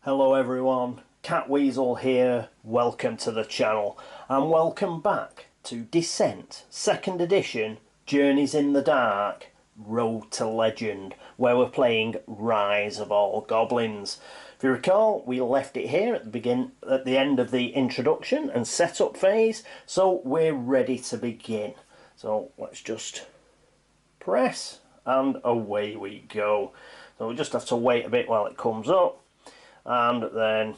Hello everyone, Catweazle here, welcome to the channel and welcome back to Descent, 2nd edition, Journeys in the Dark, Road to Legend, where we're playing Rise of All Goblins. If you recall, we left it here at the end of the introduction and setup phase, so we're ready to begin. So let's just press and away we go. So we just have to wait a bit while it comes up and then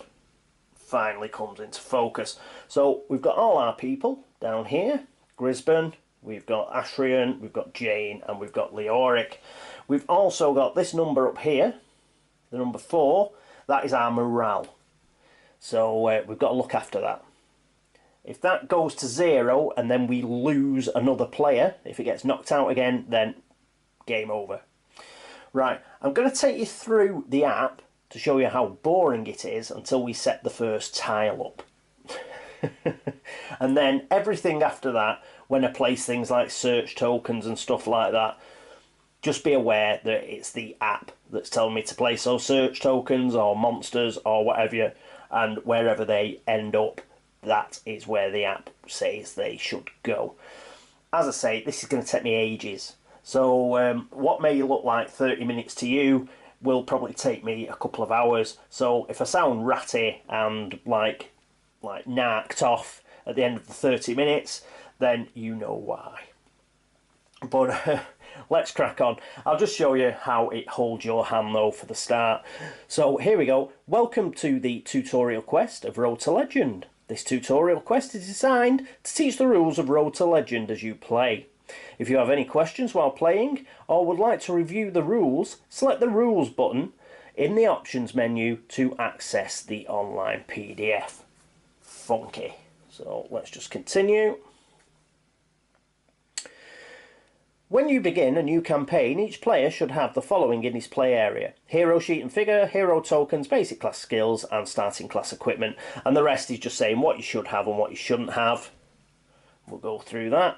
finally comes into focus. So we've got all our people down here, Grisban, we've got Ashrian, we've got Jain, and we've got Leoric. We've also got this number up here, the number 4, that is our morale. So we've got to look after that. If that goes to 0 and then we lose another player, if it gets knocked out again, then game over. Right, I'm going to take you through the app to show you how boring it is until we set the first tile up. And then everything after that, when I place things like search tokens and stuff like that, just be aware that it's the app that's telling me to place those search tokens or monsters or whatever, and wherever they end up, that is where the app says they should go. As I say, this is going to take me ages. So what may look like 30 minutes to you will probably take me a couple of hours. So if I sound ratty and like narked off at the end of the 30 minutes, then you know why. But let's crack on. I'll just show you how it holds your hand though for the start. So here we go. Welcome to the tutorial quest of Road to Legend. This tutorial quest is designed to teach the rules of Road to Legend as you play. If you have any questions while playing or would like to review the rules, select the rules button in the options menu to access the online PDF. Funky. So let's just continue. When you begin a new campaign, each player should have the following in his play area: hero sheet and figure, hero tokens, basic class skills and starting class equipment. And the rest is just saying what you should have and what you shouldn't have. We'll go through that.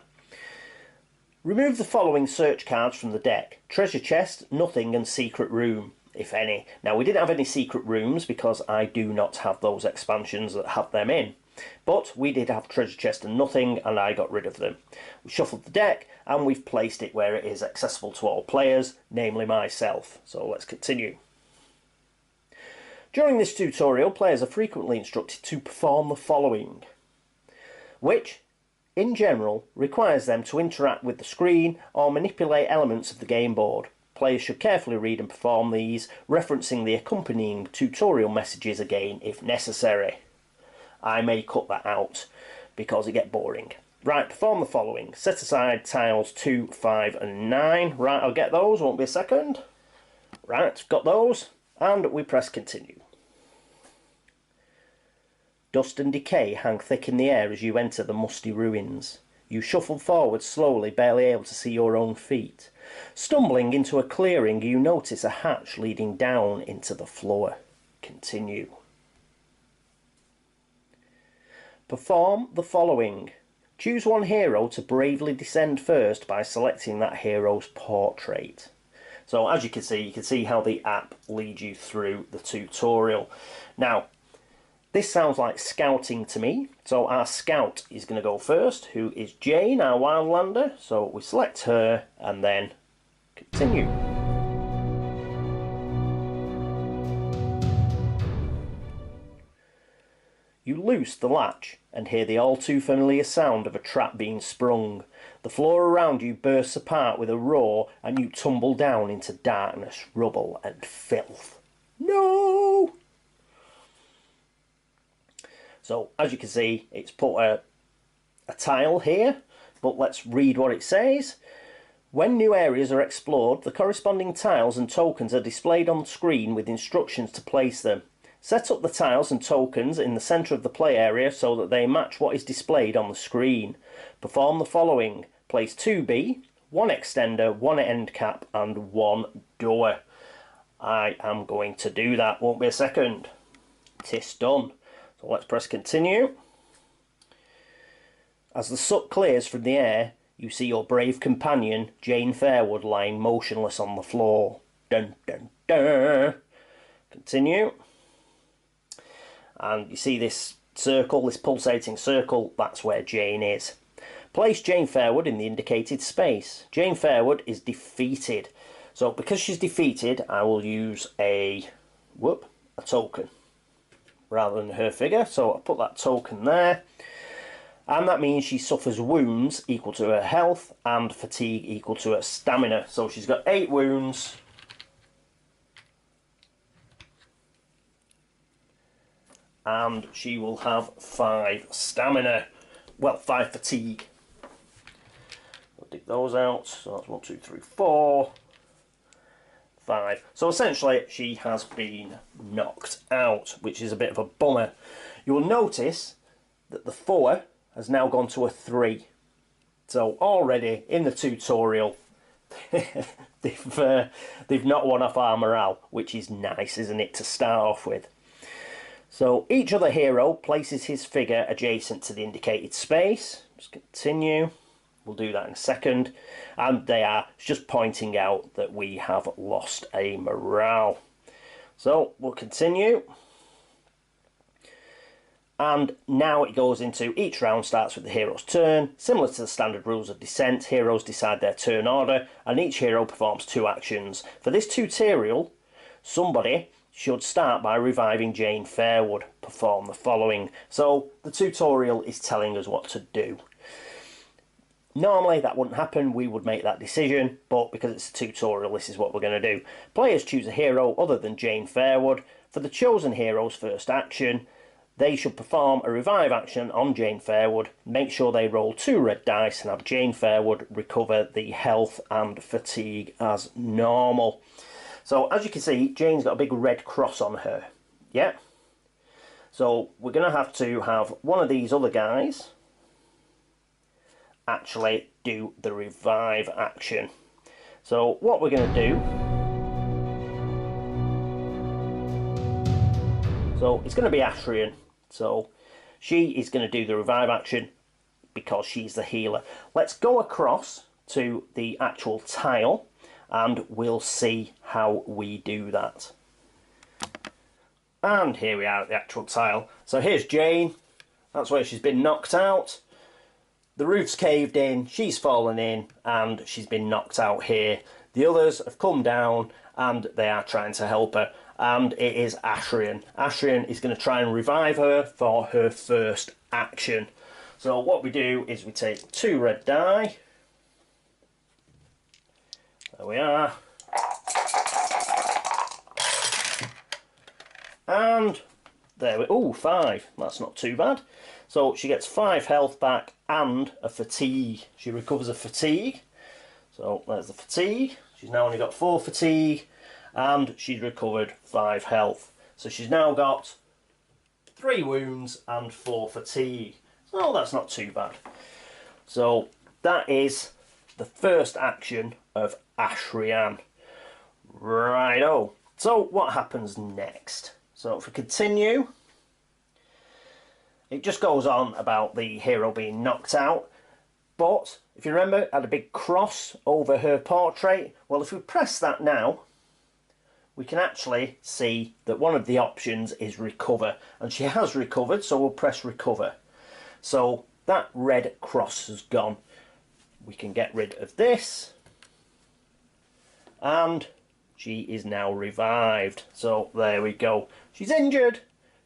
Remove the following search cards from the deck: treasure chest, nothing, and secret room, if any. Now we didn't have any secret rooms because I do not have those expansions that have them in. But we did have treasure chest and nothing, and I got rid of them. We shuffled the deck and we've placed it where it is accessible to all players, namely myself. So let's continue. During this tutorial, players are frequently instructed to perform the following, which in general requires them to interact with the screen or manipulate elements of the game board. Players should carefully read and perform these, referencing the accompanying tutorial messages again if necessary. I may cut that out because it gets boring. Right, perform the following. Set aside tiles 2, 5 and 9. Right, I'll get those, won't be a second. Right, got those, and we press continue. Dust and decay hang thick in the air as you enter the musty ruins. You shuffle forward slowly, barely able to see your own feet. Stumbling into a clearing, you notice a hatch leading down into the floor. Continue. Perform the following. Choose one hero to bravely descend first by selecting that hero's portrait. So as you can see how the app leads you through the tutorial. Now, this sounds like scouting to me, so our scout is going to go first, who is Jain, our wildlander. So we select her and then continue. You loose the latch and hear the all too familiar sound of a trap being sprung. The floor around you bursts apart with a roar and you tumble down into darkness, rubble and filth. No! So, as you can see, it's put a tile here, but let's read what it says. When new areas are explored, the corresponding tiles and tokens are displayed on the screen with instructions to place them. Set up the tiles and tokens in the centre of the play area so that they match what is displayed on the screen. Perform the following. Place 2B, 1 extender, 1 end cap and 1 door. I am going to do that, won't be a second. Tis done. So let's press continue. As the soot clears from the air, you see your brave companion, Jain Fairwood, lying motionless on the floor. Dun dun dun. Continue. And you see this circle, this pulsating circle, that's where Jain is. Place Jain Fairwood in the indicated space. Jain Fairwood is defeated. So because she's defeated, I will use a token rather than her figure. So I'll put that token there. And that means she suffers wounds equal to her health and fatigue equal to her stamina. So she's got 8 wounds. And she will have 5 stamina. Well, 5 fatigue. I'll dig those out. So that's 1, 2, 3, 4, 5. So essentially she has been knocked out, which is a bit of a bummer. You will notice that the 4 has now gone to a 3. So already in the tutorial they've not won off our morale, which is nice, isn't it, to start off with. So each other hero places his figure adjacent to the indicated space. Just continue. We'll do that in a second. And they are just pointing out that we have lost a morale. So we'll continue. And now it goes into each round starts with the hero's turn. Similar to the standard rules of Descent, heroes decide their turn order and each hero performs 2 actions. For this tutorial, somebody should start by reviving Jain Fairwood. Perform the following. So the tutorial is telling us what to do. Normally that wouldn't happen, we would make that decision, but because it's a tutorial, this is what we're going to do. Players choose a hero other than Jain Fairwood. For the chosen hero's first action, they should perform a revive action on Jain Fairwood. Make sure they roll 2 red dice and have Jain Fairwood recover the health and fatigue as normal. So as you can see, Jane's got a big red cross on her. Yeah. So we're going to have one of these other guys actually do the revive action. So what we're going to do, so it's going to be Ashrian. So she is going to do the revive action because she's the healer. Let's go across to the actual tile and we'll see how we do that. And here we are at the actual tile. So here's Jain. That's where she's been knocked out. The roof's caved in, she's fallen in, and she's been knocked out here. The others have come down and they are trying to help her. And it is Ashrian. Ashrian is going to try and revive her for her first action. So what we do is we take 2 red die. There we are. And there we go. Oh, 5. That's not too bad. So she gets 5 health back and a fatigue. She recovers a fatigue. So there's the fatigue. She's now only got 4 fatigue and she's recovered 5 health. So she's now got 3 wounds and 4 fatigue. So that's not too bad. So that is the first action of Ashrian. Righto. So what happens next? So if we continue, it just goes on about the hero being knocked out. But if you remember, it had a big cross over her portrait. Well, if we press that now, we can actually see that one of the options is recover. And she has recovered, so we'll press recover. So that red cross has gone. We can get rid of this. And she is now revived. So there we go. She's injured.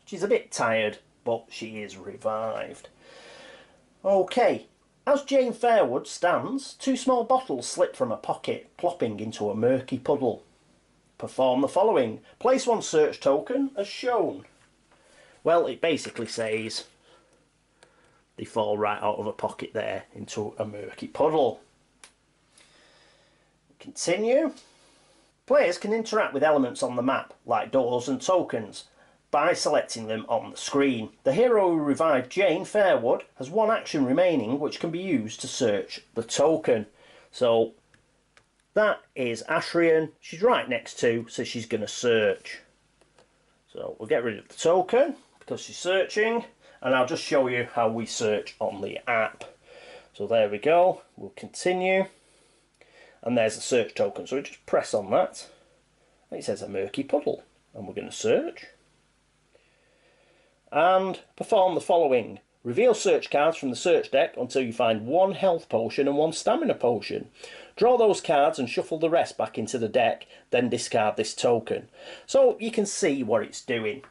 She's a bit tired, but she is revived. Okay. As Jain Fairwood stands, 2 small bottles slip from her pocket, plopping into a murky puddle. Perform the following. Place 1 search token as shown. Well, it basically says they fall right out of a pocket there into a murky puddle. Continue. Players can interact with elements on the map, like doors and tokens, by selecting them on the screen. The hero who revived Jain Fairwood has 1 action remaining which can be used to search the token. So that is Ashrian. She's right next to, so she's going to search. So we'll get rid of the token because she's searching, and I'll just show you how we search on the app. So there we go. We'll continue. And there's the search token. So we just press on that. It says a murky puddle. And we're going to search. and perform the following. Reveal search cards from the search deck until you find one health potion and one stamina potion. Draw those cards and shuffle the rest back into the deck, then discard this token. So you can see what it's doing.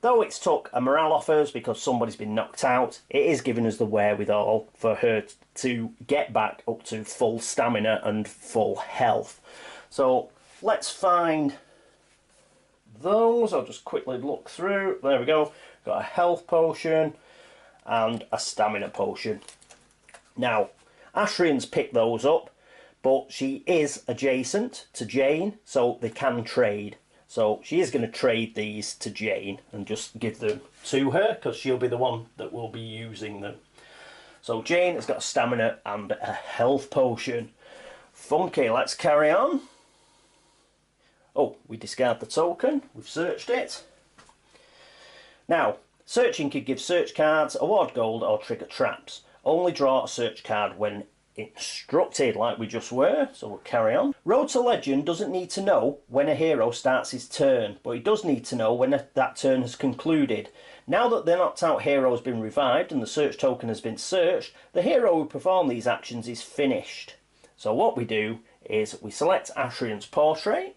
Though it's took a morale off us because somebody's been knocked out, it is giving us the wherewithal for her to get back up to full stamina and full health. So let's find those. I'll just quickly look through. There we go. Got a health potion and a stamina potion. Now, Ashrian's picked those up, but she is adjacent to Jain, so they can trade. So she is going to trade these to Jain and just give them to her, because she'll be the one that will be using them. So Jain has got a stamina and a health potion. Funky, let's carry on. Oh, we discard the token. We've searched it. Now, searching could give search cards, award gold or trigger traps. Only draw a search card when instructed, like we just were, so we'll carry on. Road to Legend doesn't need to know when a hero starts his turn, but he does need to know when that turn has concluded. Now that the knocked out hero has been revived and the search token has been searched, the hero who performed these actions is finished. So what we do is we select Ashrian's portrait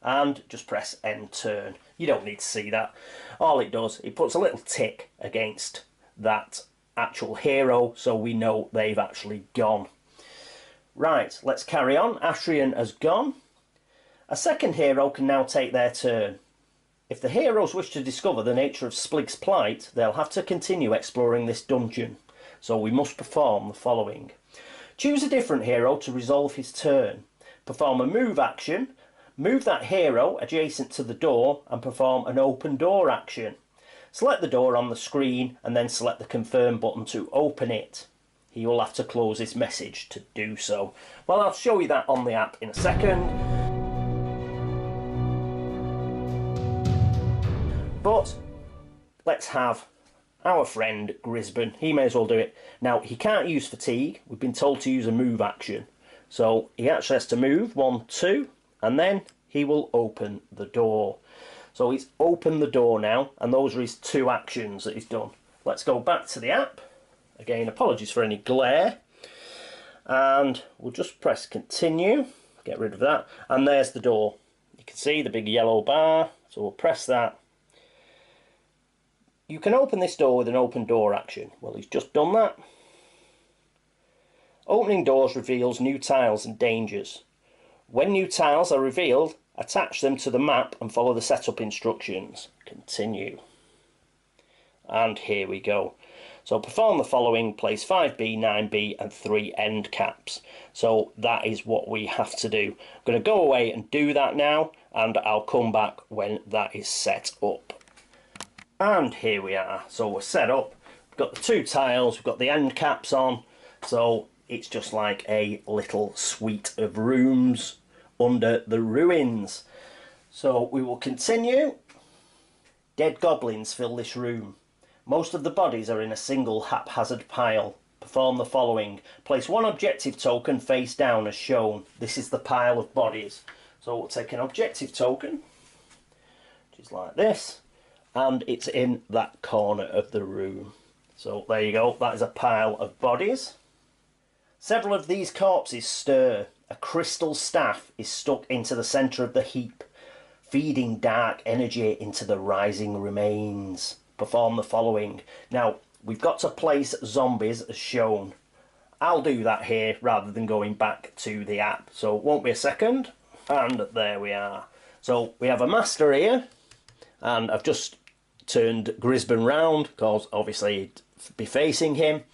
and just press end turn. You don't need to see that. All it does, it puts a little tick against that actual hero, so we know they've actually gone. Right, let's carry on. Ashrian has gone. A second hero can now take their turn. If the heroes wish to discover the nature of Splig's plight, they'll have to continue exploring this dungeon. So we must perform the following. Choose a different hero to resolve his turn. Perform a move action. Move that hero adjacent to the door and perform an open door action. Select the door on the screen and then select the confirm button to open it. He will have to close his message to do so. Well, I'll show you that on the app in a second. But let's have our friend Grisban. He may as well do it. Now, he can't use fatigue. We've been told to use a move action. So he actually has to move 1, 2, and then he will open the door. So he's opened the door now, and those are his 2 actions that he's done. Let's go back to the app. Again, apologies for any glare. And we'll just press continue, get rid of that, and there's the door. You can see the big yellow bar, so we'll press that. You can open this door with an open door action. Well, he's just done that. Opening doors reveals new tiles and dangers. When new tiles are revealed, attach them to the map and follow the setup instructions. Continue. And here we go. So perform the following, place 5B, 9B and 3 end caps. So that is what we have to do. I'm going to go away and do that now, and I'll come back when that is set up. And here we are. So we're set up. We've got the 2 tiles, we've got the end caps on. So it's just like a little suite of rooms under the ruins. So we will continue. Dead goblins fill this room. Most of the bodies are in a single haphazard pile. Perform the following. Place 1 objective token face down as shown. This is the pile of bodies. So we'll take an objective token, which is like this, and it's in that corner of the room. So there you go, that is a pile of bodies. Several of these corpses stir. A crystal staff is stuck into the centre of the heap, feeding dark energy into the rising remains. Perform the following. Now, we've got to place zombies as shown. I'll do that here rather than going back to the app, so it won't be a second. And there we are. So we have a master here, and I've just turned Grisban round because obviously it'd be facing him.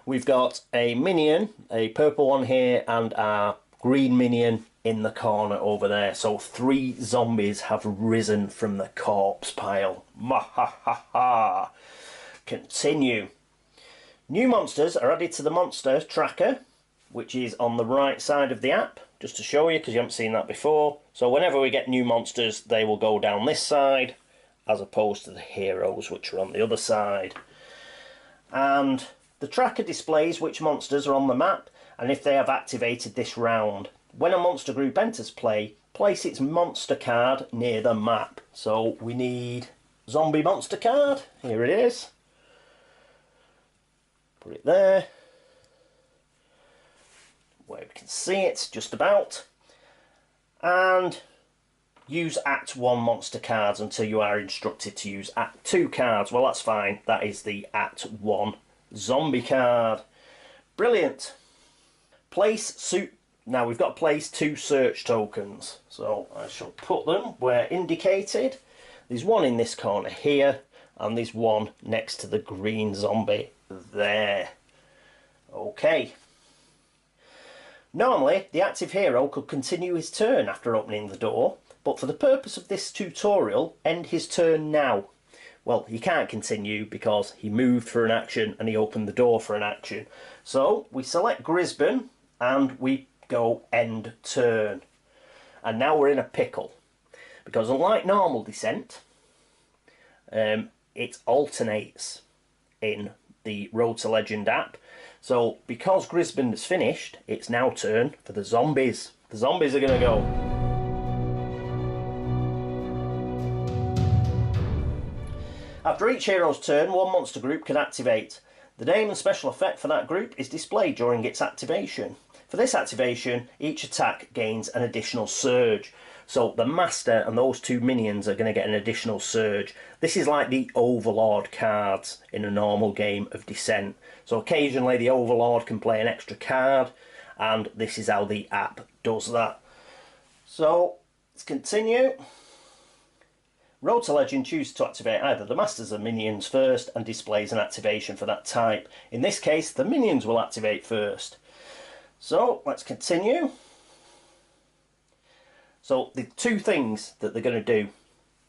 We've got a minion, a purple one here, and our green minion in the corner over there. So 3 zombies have risen from the corpse pile. Mahahaha. Continue. New monsters are added to the monster tracker, which is on the right side of the app, just to show you because you haven't seen that before. So whenever we get new monsters, they will go down this side as opposed to the heroes, which are on the other side. And the tracker displays which monsters are on the map and if they have activated this round. When a monster group enters play, place its monster card near the map. So we need zombie monster card. Here it is. Put it there, where we can see it just about. And use Act 1 monster cards until you are instructed to use Act 2 cards. Well, that's fine. That is the Act 1 zombie card. Brilliant. Place suit. Now we've got to place 2 search tokens. So I shall put them where indicated. There's one in this corner here, and there's one next to the green zombie there. Okay. Normally, the active hero could continue his turn after opening the door, but for the purpose of this tutorial, end his turn now. Well, he can't continue because he moved for an action and he opened the door for an action. So we select Grisban and we go end turn. And now we're in a pickle, because unlike normal descent, it alternates in the Road to Legend app. So because Grisban has finished, it's now turn for the zombies. The zombies are going to go. After each hero's turn, one monster group can activate. The name and special effect for that group is displayed during its activation. For this activation, each attack gains an additional surge. So the master and those 2 minions are going to get an additional surge. This is like the overlord cards in a normal game of Descent. So occasionally the overlord can play an extra card, and this is how the app does that. So let's continue. Road to Legend chooses to activate either the masters or minions first and displays an activation for that type. In this case, the minions will activate first. So let's continue. So the 2 things that they're going to do.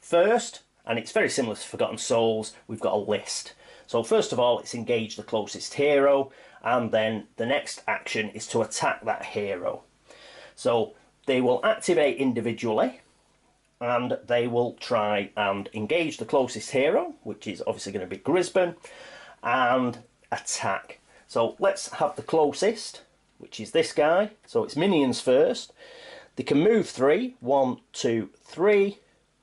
First, and it's very similar to Forgotten Souls, we've got a list. So first of all, it's engage the closest hero, and then the next action is to attack that hero. So they will activate individually, and they will try and engage the closest hero, which is obviously going to be Grisban, and attack. So let's have the closest, which is this guy. So it's minions first. They can move 3, 1, 2, 3,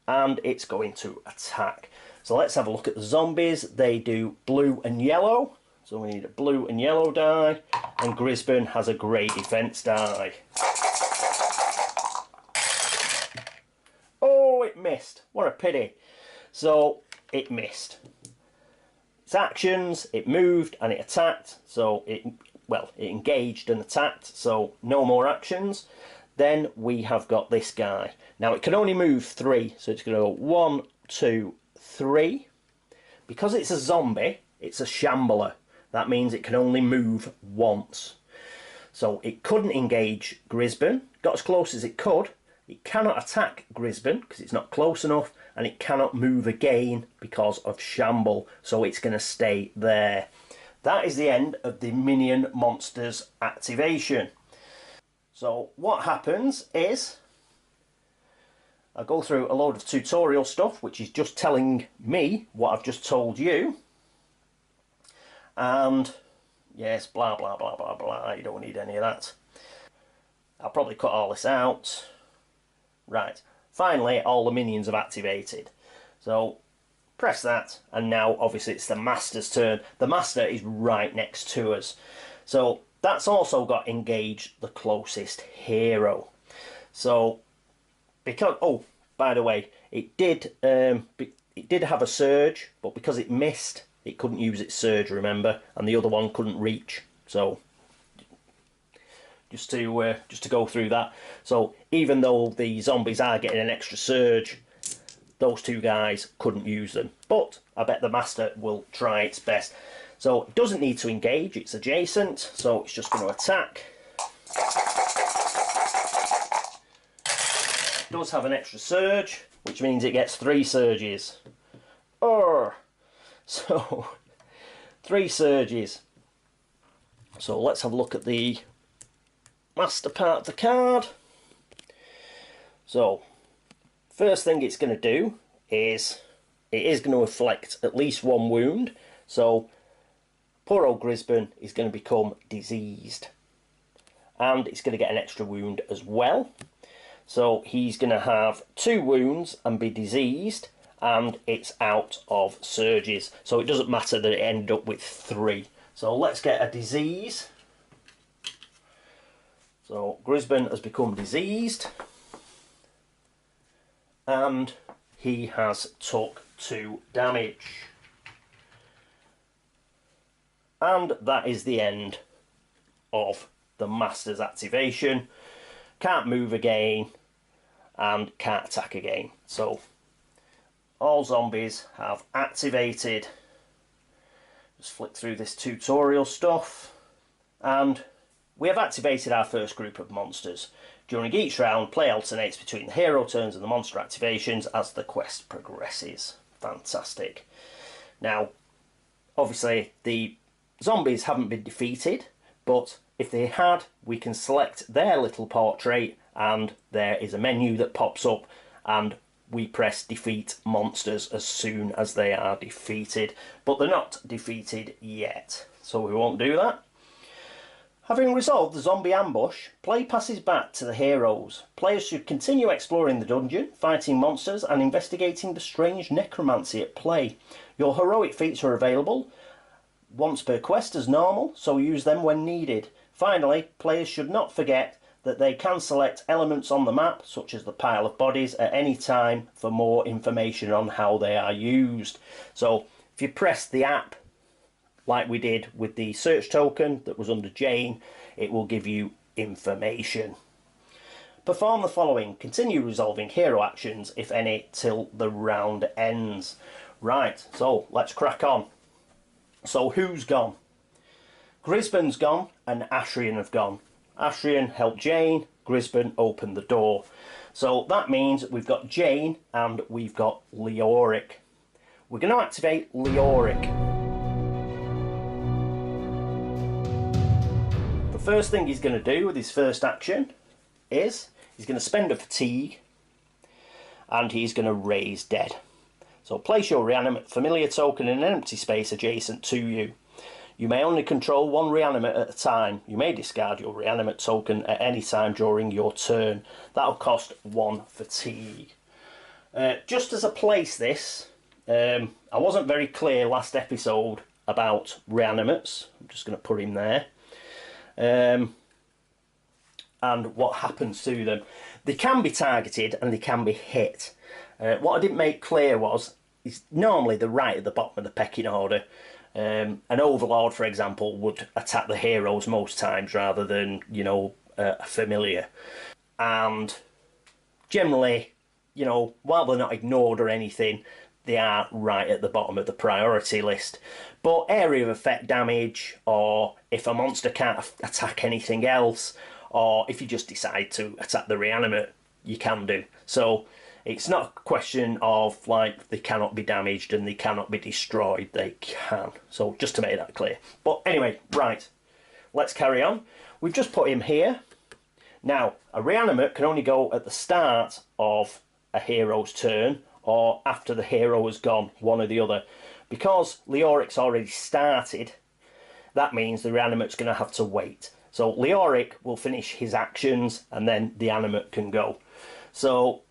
and it's going to attack. So let's have a look at the zombies. They do blue and yellow. So we need a blue and yellow die, and Grisban has a grey defence die. Oh, it missed. What a pity. So it missed. Its actions, it moved and it attacked. So it engaged and attacked. So no more actions. Then we have got this guy. Now it can only move 3. So it's going to go 1, 2, 3. Because it's a zombie, it's a shambler. That means it can only move once. So it couldn't engage Grisban. Got as close as it could. It cannot attack Grisban because it's not close enough, and it cannot move again because of Shamble, so it's going to stay there. That is the end of the minion monsters activation. So what happens is I go through a load of tutorial stuff, which is just telling me what I've just told you, and yes, blah blah blah blah blah, you don't need any of that. I'll probably cut all this out. Right, finally all the minions have activated. So press that, and now obviously it's the master's turn. The master is right next to us. So that's also got engage the closest hero. So because, oh, by the way, it did have a surge, but because it missed, it couldn't use its surge, remember, and the other one couldn't reach. So just to go through that. So even though the zombies are getting an extra surge, those 2 guys couldn't use them. But I bet the master will try its best. So it doesn't need to engage, it's adjacent, so it's just going to attack. It does have an extra surge, which means it gets 3 surges. So 3 surges. So let's have a look at the master part of the card. So first thing it's going to do is it is going to inflict at least 1 wound. So poor old Grisban is going to become diseased, and it's going to get an extra wound as well. So he's going to have 2 wounds and be diseased, and it's out of surges. So it doesn't matter that it ended up with 3. So let's get a disease. So Grisban has become diseased, and he has took 2 damage. And that is the end of the Master's activation. Can't move again and can't attack again. So all zombies have activated. Just flick through this tutorial stuff, and we have activated our first group of monsters. During each round, play alternates between the hero turns and the monster activations as the quest progresses. Fantastic. Now, obviously, the zombies haven't been defeated, but if they had, we can select their little portrait, and there is a menu that pops up, and we press defeat monsters as soon as they are defeated. But they're not defeated yet, so we won't do that. Having resolved the zombie ambush, play passes back to the heroes. Players should continue exploring the dungeon, fighting monsters and investigating the strange necromancy at play. Your heroic feats are available once per quest as normal, so use them when needed. Finally, players should not forget that they can select elements on the map, such as the pile of bodies, at any time for more information on how they are used. So if you press the app, like we did with the search token that was under Jain, it will give you information. Perform the following. Continue resolving hero actions, if any, till the round ends. Right, so let's crack on. So who's gone? Grisban's gone and Ashrian have gone. Ashrian helped Jain, Grisban opened the door. So that means we've got Jain and we've got Leoric. We're going to activate Leoric. The first thing he's going to do with his first action is he's going to spend a fatigue and he's going to raise dead. So place your reanimate familiar token in an empty space adjacent to you. You may only control 1 reanimate at a time. You may discard your reanimate token at any time during your turn. That'll cost 1 fatigue. Just as I place this, I wasn't very clear last episode about reanimates. I'm just going to put him there. And what happens to them. They can be targeted and they can be hit. What I didn't make clear was, is normally they're right at the bottom of the pecking order. An overlord, for example, would attack the heroes most times rather than, you know, a familiar. And generally, you know, while they're not ignored or anything, they are right at the bottom of the priority list. But area of effect damage, or if a monster can't attack anything else, or if you just decide to attack the reanimate, you can do. So it's not a question of like they cannot be damaged and they cannot be destroyed. They can. So just to make that clear. But anyway, right, let's carry on. We've just put him here. Now, a reanimate can only go at the start of a hero's turn or after the hero has gone, one or the other. Because Leoric's already started, that means the reanimate's going to have to wait. So Leoric will finish his actions and then the animate can go. So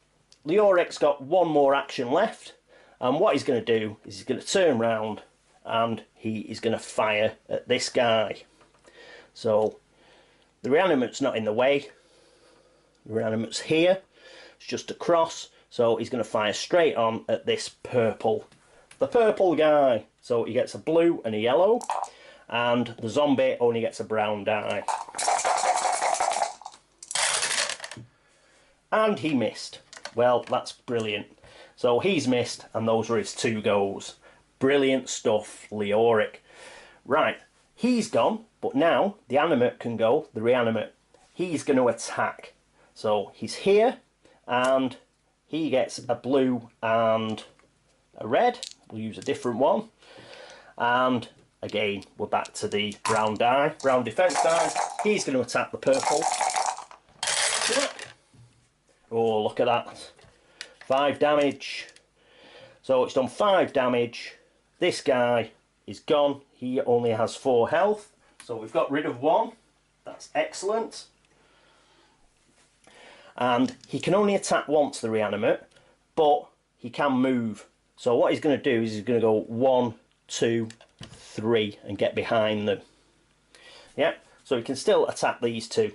Leoric's got 1 more action left, and what he's going to do is he's going to turn round and he is going to fire at this guy. So the reanimate's not in the way. The reanimate's here. It's just across. So he's going to fire straight on at this purple. The purple guy. So he gets a blue and a yellow. And the zombie only gets a brown die. And he missed. Well, that's brilliant. So he's missed, and those were his 2 goes. Brilliant stuff, Leoric. Right, he's gone, but now the animate can go, the reanimate. He's going to attack. So he's here, and he gets a blue and a red. We'll use a different one. And again, we're back to the brown die, brown defense die. He's going to attack the purple. Oh, look at that. 5 damage. So it's done 5 damage. This guy is gone. He only has 4 health. So we've got rid of 1. That's excellent. And he can only attack once, the reanimate, but he can move. So what he's going to do is he's going to go 1, 2, 3 and get behind them. Yep, so he can still attack these two,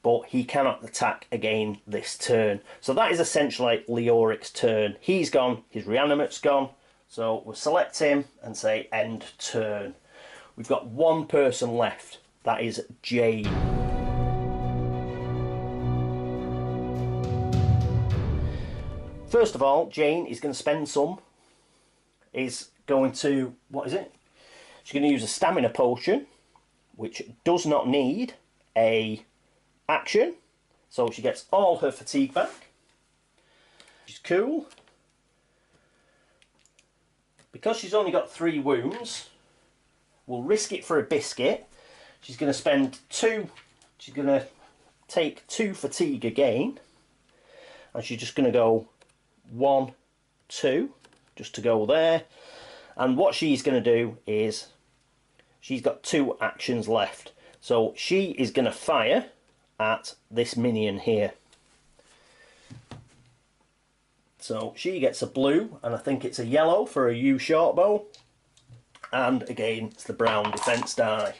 but he cannot attack again this turn. So that is essentially Leoric's turn. He's gone, his reanimate's gone, so we'll select him and say end turn. We've got one person left, that is Jain. First of all, Jain is going to spend some. Is going to, what is it? She's going to use a stamina potion, which does not need a action. So she gets all her fatigue back. She's cool. Because she's only got 3 wounds, we'll risk it for a biscuit. She's going to spend 2, she's going to take 2 fatigue again. And she's just going to go 1, 2. Just to go there, and what she's going to do is she's got 2 actions left, so she is going to fire at this minion here. So she gets a blue, and I think it's a yellow for a U short bow, and again it's the brown defense die.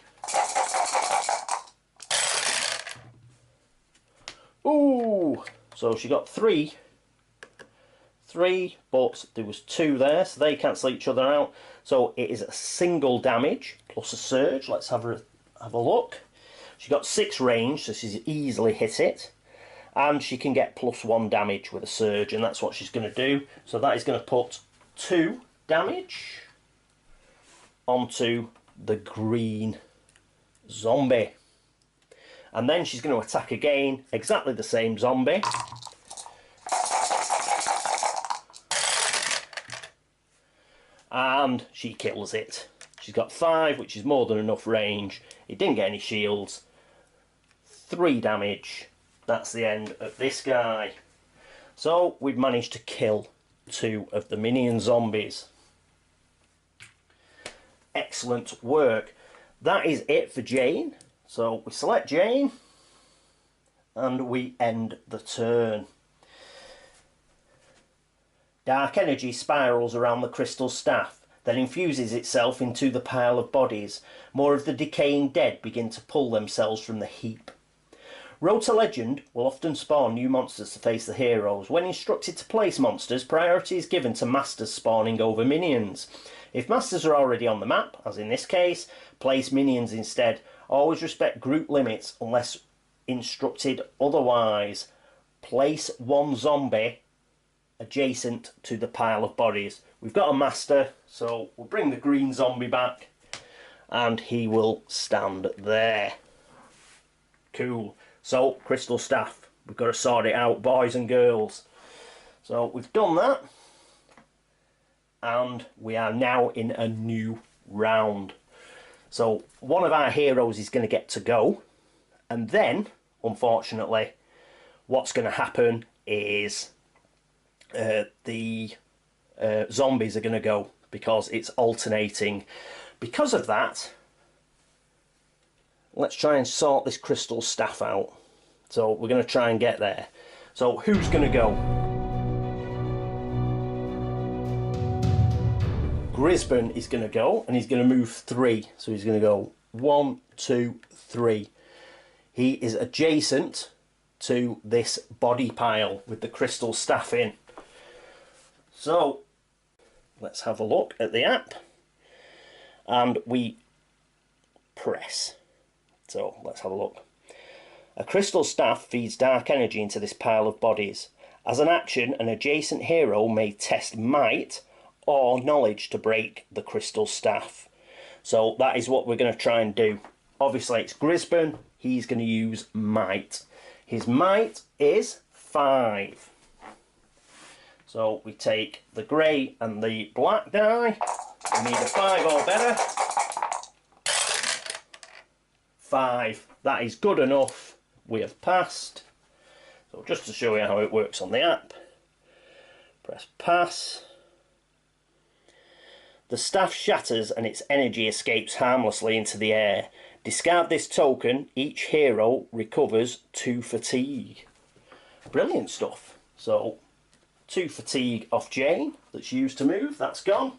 Ooh, so she got 3, but there was 2 there, so they cancel each other out. So it is a single damage plus a surge. Let's have a look. She got 6 range, so she's easily hit it, and she can get +1 damage with a surge, and that's what she's going to do. So that is going to put 2 damage onto the green zombie, and then she's going to attack again, exactly the same zombie. And she kills it. She's got 5, which is more than enough range. It didn't get any shields. 3 damage. That's the end of this guy. So we've managed to kill 2 of the minion zombies. Excellent work. That is it for Jain. So we select Jain and we end the turn. Dark energy spirals around the crystal staff, then infuses itself into the pile of bodies. More of the decaying dead begin to pull themselves from the heap. RtL will often spawn new monsters to face the heroes. When instructed to place monsters, priority is given to masters spawning over minions. If masters are already on the map, as in this case, place minions instead. Always respect group limits unless instructed otherwise. Place 1 zombie adjacent to the pile of bodies. We've got a master, so we'll bring the green zombie back and he will stand there. Cool. So, crystal staff, we've got to sort it out, boys and girls. So we've done that, and we are now in a new round. So one of our heroes is going to get to go, and then unfortunately what's going to happen is the zombies are going to go, because it's alternating. Because of that, let's try and sort this crystal staff out. So we're going to try and get there. So who's going to go? Grisban is going to go, and he's going to move 3. So he's going to go 1, 2, 3. He is adjacent to this body pile with the crystal staff in. So let's have a look at the app, and we press. So let's have a look. A crystal staff feeds dark energy into this pile of bodies. As an action, an adjacent hero may test might or knowledge to break the crystal staff. So that is what we're going to try and do. Obviously it's Grisban, he's going to use might. His might is 5. So we take the grey and the black die. We need a 5 or better. 5. That is good enough. We have passed. So just to show you how it works on the app, press pass. The staff shatters and its energy escapes harmlessly into the air. Discard this token. Each hero recovers 2 fatigue. Brilliant stuff. So 2 fatigue off Jain, that's used to move, that's gone.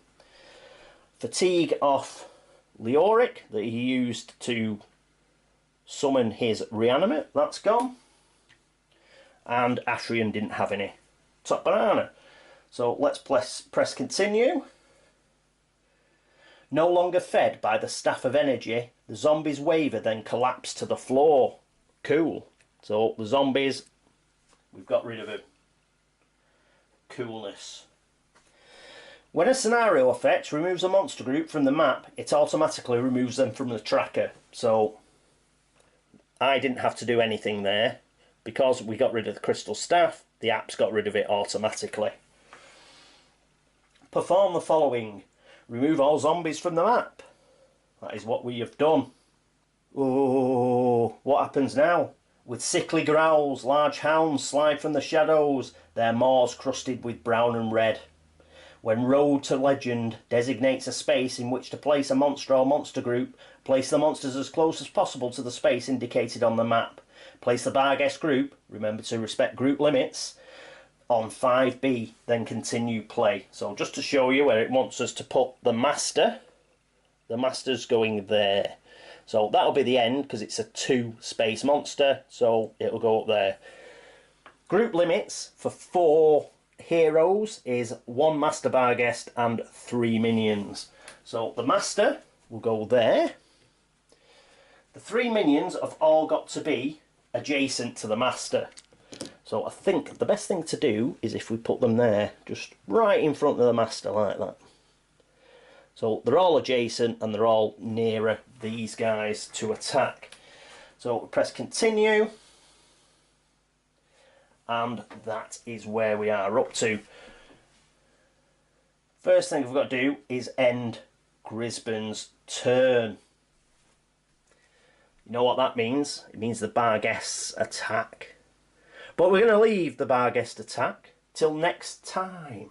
Fatigue off Leoric, that he used to summon his reanimate, that's gone. And Ashrian didn't have any. Top banana. So let's press continue. No longer fed by the staff of energy, the zombies waver, then collapse to the floor. Cool. So the zombies, we've got rid of it. Coolness. When a scenario effect removes a monster group from the map, it automatically removes them from the tracker. So I didn't have to do anything there. Because we got rid of the crystal staff, the app's got rid of it automatically. Perform the following. Remove all zombies from the map. That is what we have done. Oh, what happens now? With sickly growls, large hounds slide from the shadows, their maws crusted with brown and red. When Road to Legend designates a space in which to place a monster or monster group, place the monsters as close as possible to the space indicated on the map. Place the Barguest group, remember to respect group limits, on 5B, then continue play. So just to show you where it wants us to put the master's going there. So that'll be the end because it's a 2 space monster, so it'll go up there. Group limits for 4 heroes is 1 master Barguest and 3 minions. So the master will go there. The 3 minions have all got to be adjacent to the master. So I think the best thing to do is if we put them there, just right in front of the master like that. So they're all adjacent and they're all nearer these guys to attack. So we press continue. And that is where we are up to. First thing we've got to do is end Grisban's turn. You know what that means? It means the Barguest's attack. But we're going to leave the Barguest attack till next time.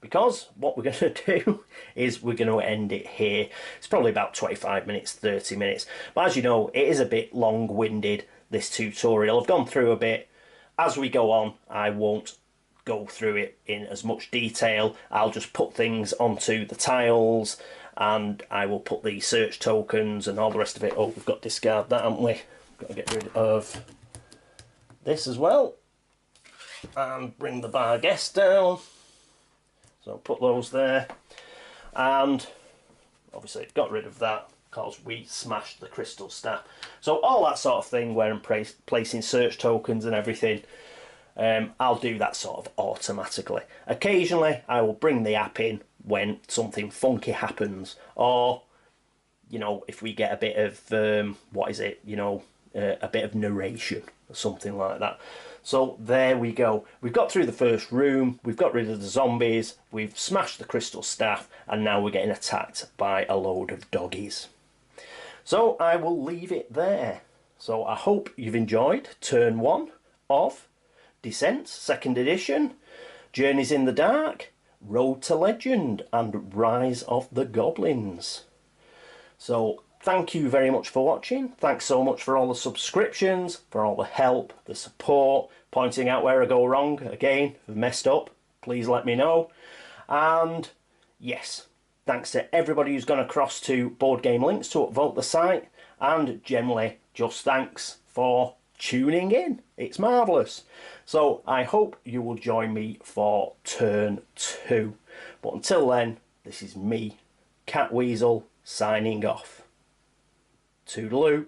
Because what we're going to do is we're going to end it here. It's probably about 25 minutes, 30 minutes. But as you know, it is a bit long-winded, this tutorial. I've gone through a bit. As we go on, I won't go through it in as much detail. I'll just put things onto the tiles and I will put the search tokens and all the rest of it. Oh, we've got to discard that, haven't we? Got to get rid of this as well. And bring the Barguest down. So put those there. And obviously got rid of that because we smashed the crystal staff. So all that sort of thing where I'm placing search tokens and everything, I'll do that sort of automatically. Occasionally I will bring the app in when something funky happens, or you know, if we get a bit of what is it, you know, a bit of narration or something like that. So there we go. We've got through the first room, we've got rid of the zombies, we've smashed the crystal staff, and now we're getting attacked by a load of doggies. So I will leave it there. So I hope you've enjoyed turn 1 of Descent, 2nd edition, Journeys in the Dark, Road to Legend, and Rise of the Goblins. So thank you very much for watching. Thanks so much for all the subscriptions, for all the help, the support, pointing out where I go wrong. Again, if I've messed up, please let me know. And yes, thanks to everybody who's gone across to Board Game Links to upvote the site, and generally just thanks for tuning in. It's marvellous. So I hope you will join me for turn 2. But until then, this is me, Catweazle, signing off. Toodaloo.